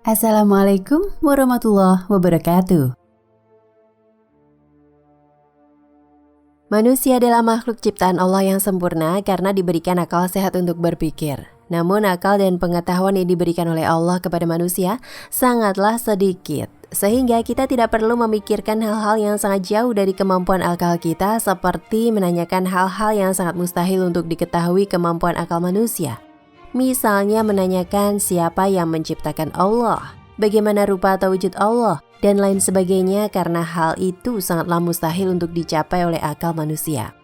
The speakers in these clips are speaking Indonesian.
Assalamualaikum warahmatullahi wabarakatuh. Manusia adalah makhluk ciptaan Allah yang sempurna karena diberikan akal sehat untuk berpikir. Namun akal dan pengetahuan yang diberikan oleh Allah kepada manusia sangatlah sedikit. Sehingga kita tidak perlu memikirkan hal-hal yang sangat jauh dari kemampuan akal kita, seperti menanyakan hal-hal yang sangat mustahil untuk diketahui kemampuan akal manusia. Misalnya menanyakan siapa yang menciptakan Allah, bagaimana rupa atau wujud Allah, dan lain sebagainya, karena hal itu sangatlah mustahil untuk dicapai oleh akal manusia.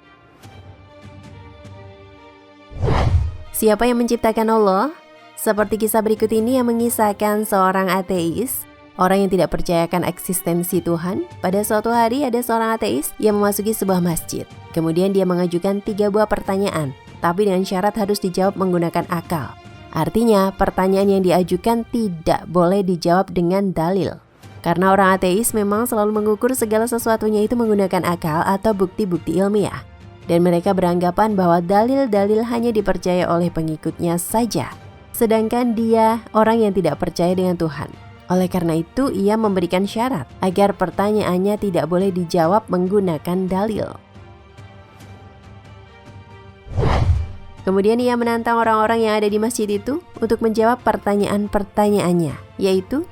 Siapa yang menciptakan Allah? Seperti kisah berikut ini yang mengisahkan seorang ateis, orang yang tidak percayakan eksistensi Tuhan. Pada suatu hari ada seorang ateis yang memasuki sebuah masjid. Kemudian dia mengajukan 3 buah pertanyaan, tapi dengan syarat harus dijawab menggunakan akal. Artinya, pertanyaan yang diajukan tidak boleh dijawab dengan dalil. Karena orang ateis memang selalu mengukur segala sesuatunya itu menggunakan akal atau bukti-bukti ilmiah. Dan mereka beranggapan bahwa dalil-dalil hanya dipercaya oleh pengikutnya saja. Sedangkan dia orang yang tidak percaya dengan Tuhan. Oleh karena itu, ia memberikan syarat agar pertanyaannya tidak boleh dijawab menggunakan dalil. Kemudian ia menantang orang-orang yang ada di masjid itu untuk menjawab pertanyaan-pertanyaannya, yaitu,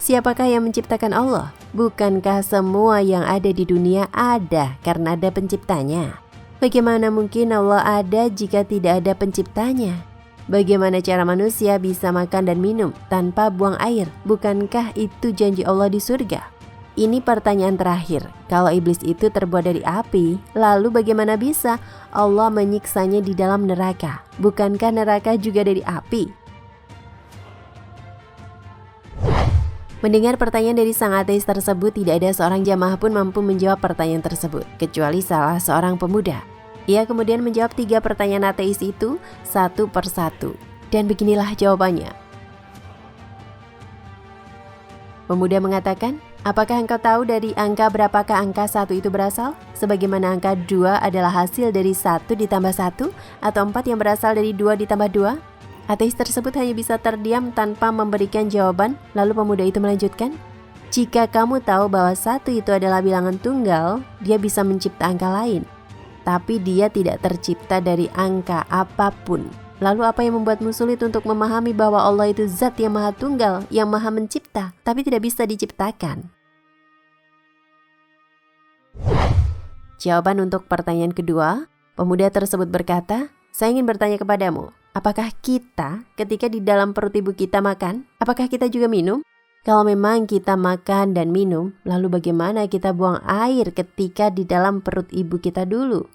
siapakah yang menciptakan Allah? Bukankah semua yang ada di dunia ada karena ada penciptanya? Bagaimana mungkin Allah ada jika tidak ada penciptanya? Bagaimana cara manusia bisa makan dan minum tanpa buang air? Bukankah itu janji Allah di surga? Ini pertanyaan terakhir. Kalau iblis itu terbuat dari api, lalu bagaimana bisa Allah menyiksanya di dalam neraka? Bukankah neraka juga dari api? Mendengar pertanyaan dari sang ateis tersebut, tidak ada seorang jamaah pun mampu menjawab pertanyaan tersebut, kecuali salah seorang pemuda. Ia kemudian menjawab 3 pertanyaan ateis itu satu persatu. Dan beginilah jawabannya. Pemuda mengatakan, apakah engkau tahu dari angka berapakah angka 1 itu berasal? Sebagaimana angka 2 adalah hasil dari 1 ditambah 1, atau 4 yang berasal dari 2 ditambah 2? Ateis tersebut hanya bisa terdiam tanpa memberikan jawaban. Lalu pemuda itu melanjutkan, jika kamu tahu bahwa 1 itu adalah bilangan tunggal, dia bisa mencipta angka lain. Tapi dia tidak tercipta dari angka apapun. Lalu apa yang membuatmu sulit untuk memahami bahwa Allah itu zat yang maha tunggal, yang maha mencipta, tapi tidak bisa diciptakan? Jawaban untuk pertanyaan kedua, pemuda tersebut berkata, saya ingin bertanya kepadamu, apakah kita ketika di dalam perut ibu kita makan, apakah kita juga minum? Kalau memang kita makan dan minum, lalu bagaimana kita buang air ketika di dalam perut ibu kita dulu?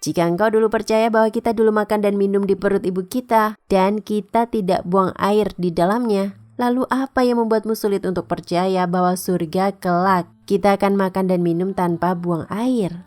Jika engkau dulu percaya bahwa kita dulu makan dan minum di perut ibu kita, dan kita tidak buang air di dalamnya, lalu apa yang membuatmu sulit untuk percaya bahwa surga kelak kita akan makan dan minum tanpa buang air?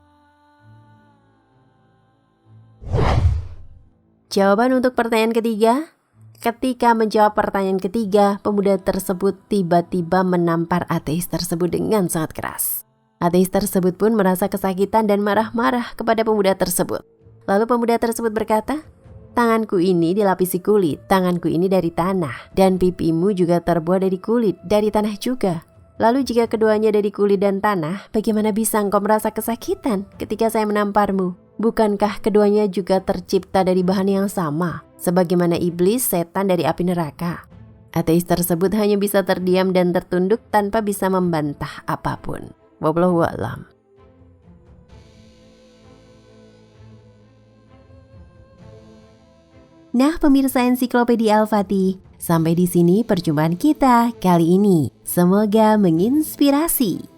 Jawaban untuk pertanyaan ketiga, ketika menjawab pertanyaan ketiga, pemuda tersebut tiba-tiba menampar ateis tersebut dengan sangat keras. Ateis tersebut pun merasa kesakitan dan marah-marah kepada pemuda tersebut. Lalu pemuda tersebut berkata, tanganku ini dilapisi kulit, tanganku ini dari tanah, dan pipimu juga terbuat dari kulit, dari tanah juga. Lalu jika keduanya dari kulit dan tanah, bagaimana bisa engkau merasa kesakitan ketika saya menamparmu? Bukankah keduanya juga tercipta dari bahan yang sama, sebagaimana iblis, setan dari api neraka? Ateis tersebut hanya bisa terdiam dan tertunduk tanpa bisa membantah apapun. Wallahu a'lam. Nah, pemirsa Ensiklopedia Al-Fatih, sampai di sini perjumpaan kita kali ini. Semoga menginspirasi.